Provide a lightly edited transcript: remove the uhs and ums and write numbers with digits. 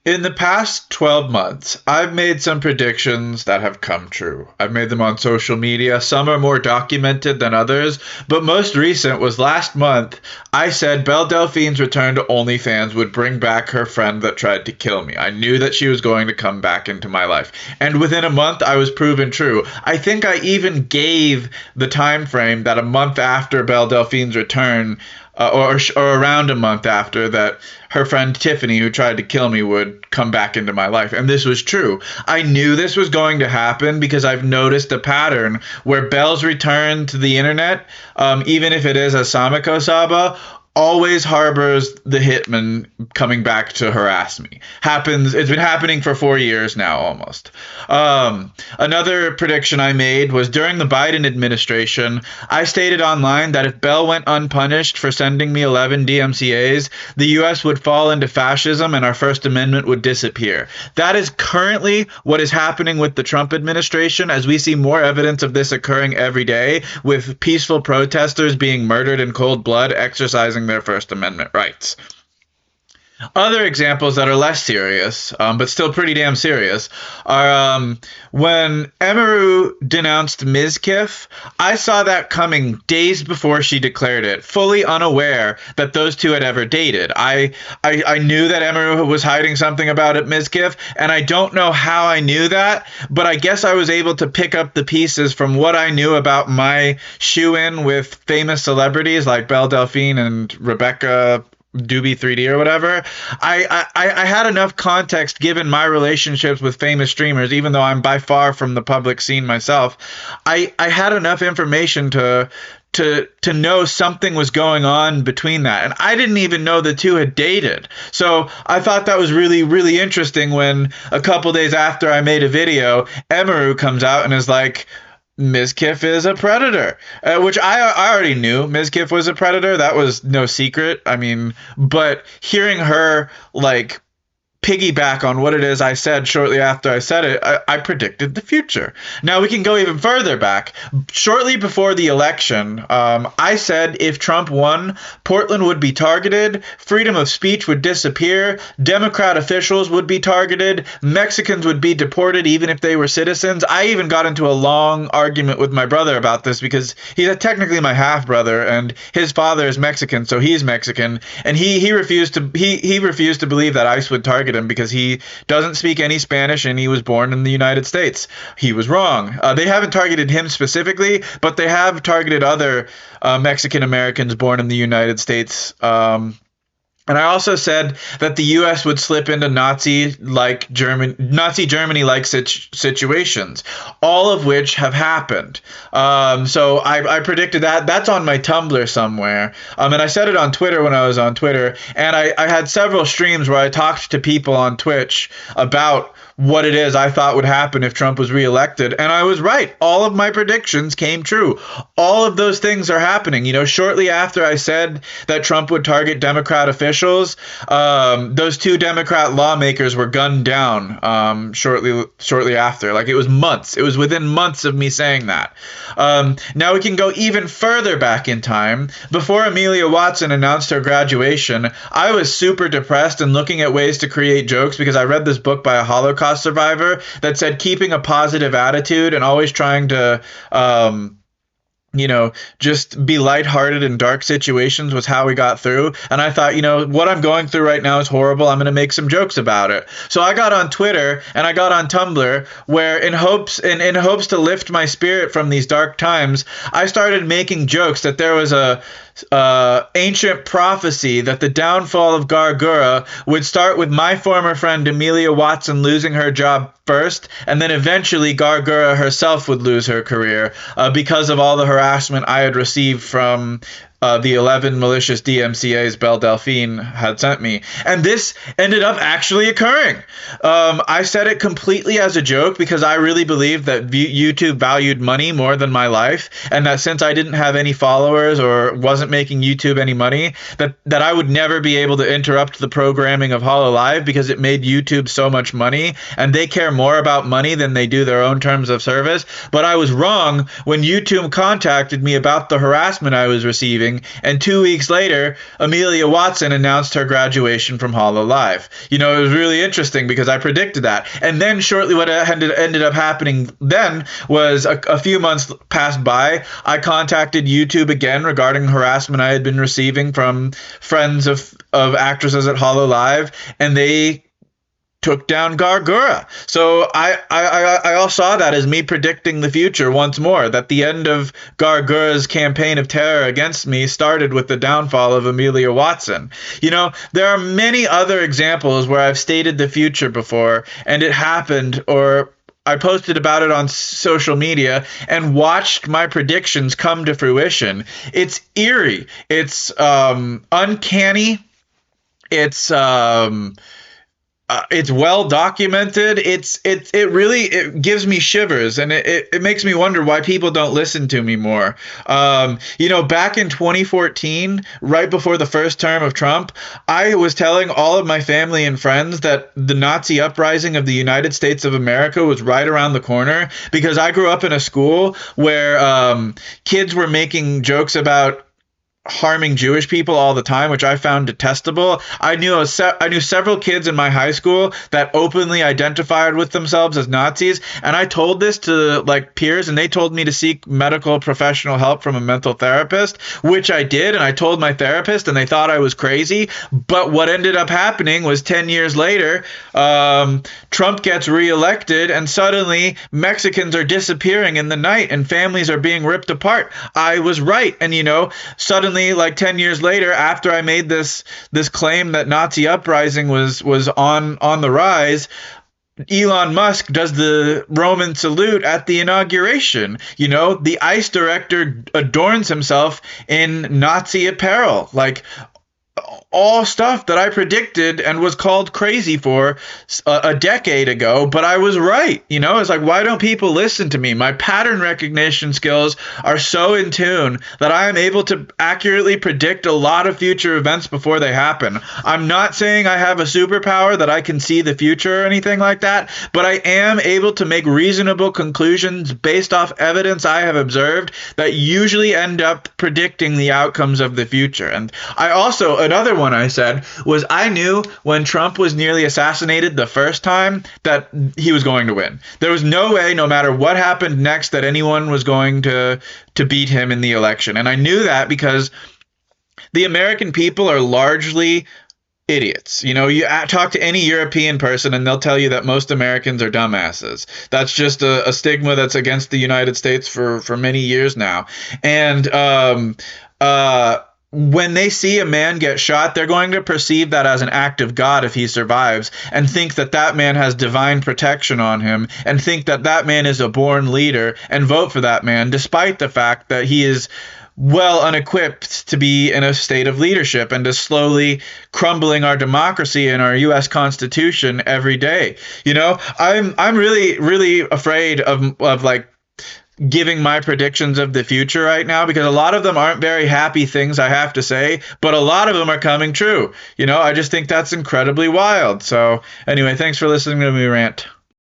In the past 12 months, I've made some predictions that have come true. I've made them on social media. Some are more documented than others, but most recent was last month. I said Belle Delphine's return to OnlyFans would bring back her friend that tried to kill me. I knew that she was going to come back into my life. And within a month, I was proven true. I think I even gave the time frame that a month after Belle Delphine's return, or around a month after that, her friend Tiffany, who tried to kill me, would come back into my life. And this was true. I knew this was going to happen because I've noticed a pattern where Belle's return to the internet, even if it is a Samiko Saba, always harbors the hitman coming back to harass me. It's been happening for 4 years now, almost. Another prediction I made was during the Biden administration, I stated online that if Bell went unpunished for sending me 11 DMCAs, the U.S. would fall into fascism and our First Amendment would disappear. That is currently what is happening with the Trump administration, as we see more evidence of this occurring every day, with peaceful protesters being murdered in cold blood, exercising their First Amendment rights. Other examples that are less serious, but still pretty damn serious, are when Emiru denounced Mizkif. I saw that coming days before she declared it, fully unaware that those two had ever dated. I knew that Emiru was hiding something about it, Mizkif, and I don't know how I knew that, but I guess I was able to pick up the pieces from what I knew about my shoe-in with famous celebrities like Belle Delphine and Rebecca Doobie 3D or whatever. I had enough context given my relationships with famous streamers, even though I'm by far from the public scene myself. I had enough information to know something was going on between that. And I didn't even know the two had dated. So I thought that was really, really interesting when a couple days after I made a video, Emiru comes out and is like, Mizkif is a predator, which I already knew Mizkif was a predator. That was no secret. I mean, but hearing her like piggyback on what it is I said shortly after I said it, I predicted the future. Now we can go even further back. Shortly before the election, I said if Trump won, Portland would be targeted, freedom of speech would disappear, Democrat officials would be targeted, Mexicans would be deported even if they were citizens. I even got into a long argument with my brother about this because he's technically my half brother and his father is Mexican, so he's Mexican, and he refused to believe that ICE would target him because he doesn't speak any Spanish and he was born in the United States. He was wrong. They haven't targeted him specifically, but they have targeted other Mexican Americans born in the United States. And I also said that the U.S. would slip into Nazi Germany-like situations, all of which have happened. So I predicted that. That's on my Tumblr somewhere. And I said it on Twitter when I was on Twitter. And I had several streams where I talked to people on Twitch about what it is I thought would happen if Trump was reelected. And I was right. All of my predictions came true. All of those things are happening. You know, shortly after I said that Trump would target Democrat officials, those two Democrat lawmakers were gunned down shortly after. Like, it was months. It was within months of me saying that. Now we can go even further back in time. Before Amelia Watson announced her graduation, I was super depressed and looking at ways to create jokes because I read this book by a Holocaust survivor that said keeping a positive attitude and always trying to just be lighthearted in dark situations was how we got through. And I thought, what I'm going through right now is horrible. I'm going to make some jokes about it. So I got on Twitter and I got on Tumblr where in hopes to lift my spirit from these dark times, I started making jokes that there was a ancient prophecy that the downfall of Gargura would start with my former friend Amelia Watson losing her job first, and then eventually Gargura herself would lose her career because of all the harassment I had received from the 11 malicious DMCAs Belle Delphine had sent me. And this ended up actually occurring. I said it completely as a joke because I really believed that YouTube valued money more than my life, and that since I didn't have any followers or wasn't making YouTube any money, that I would never be able to interrupt the programming of HoloLive because it made YouTube so much money, and they care more about money than they do their own terms of service. But I was wrong when YouTube contacted me about the harassment I was receiving receiving. And 2 weeks later, Amelia Watson announced her graduation from Hololive. You know, it was really interesting because I predicted that. And then shortly what ended up happening then was a few months passed by. I contacted YouTube again regarding harassment I had been receiving from friends of actresses at Hololive, and they took down Gargura. So I all saw that as me predicting the future once more, that the end of Gargura's campaign of terror against me started with the downfall of Amelia Watson. You know, there are many other examples where I've stated the future before and it happened, or I posted about it on social media and watched my predictions come to fruition. It's eerie. It's uncanny. It's well documented. It really gives me shivers, and it makes me wonder why people don't listen to me more. You know, back in 2014, right before the first term of Trump, I was telling all of my family and friends that the Nazi uprising of the United States of America was right around the corner, because I grew up in a school where kids were making jokes about harming Jewish people all the time, which I found detestable. I knew several kids in my high school that openly identified with themselves as Nazis, and I told this to like peers, and they told me to seek medical professional help from a mental therapist, which I did, and I told my therapist, and they thought I was crazy. But what ended up happening was 10 years later, Trump gets reelected, and suddenly Mexicans are disappearing in the night, and families are being ripped apart. I was right, and you know, suddenly, like 10 years later, after I made this claim that Nazi uprising was on the rise, Elon Musk does the Roman salute at the inauguration. You know, the ICE director adorns himself in Nazi apparel, like all stuff that I predicted and was called crazy for a decade ago, but I was right. You know, it's like, why don't people listen to me? My pattern recognition skills are so in tune that I am able to accurately predict a lot of future events before they happen. I'm not saying I have a superpower that I can see the future or anything like that, but I am able to make reasonable conclusions based off evidence I have observed that usually end up predicting the outcomes of the future. And I also, another one I said was, I knew when Trump was nearly assassinated the first time that he was going to win. There was no way, no matter what happened next, that anyone was going to beat him in the election. And I knew that because the American people are largely idiots. You know, you talk to any European person and they'll tell you that most Americans are dumbasses. That's just a stigma that's against the United States for many years now. And when they see a man get shot, they're going to perceive that as an act of God if he survives, and think that that man has divine protection on him, and think that that man is a born leader, and vote for that man, despite the fact that he is well unequipped to be in a state of leadership and is slowly crumbling our democracy and our U.S. Constitution every day. You know, I'm really, really afraid of like giving my predictions of the future right now, because a lot of them aren't very happy things, I have to say, but a lot of them are coming true. You know, I just think that's incredibly wild. So anyway, thanks for listening to me rant.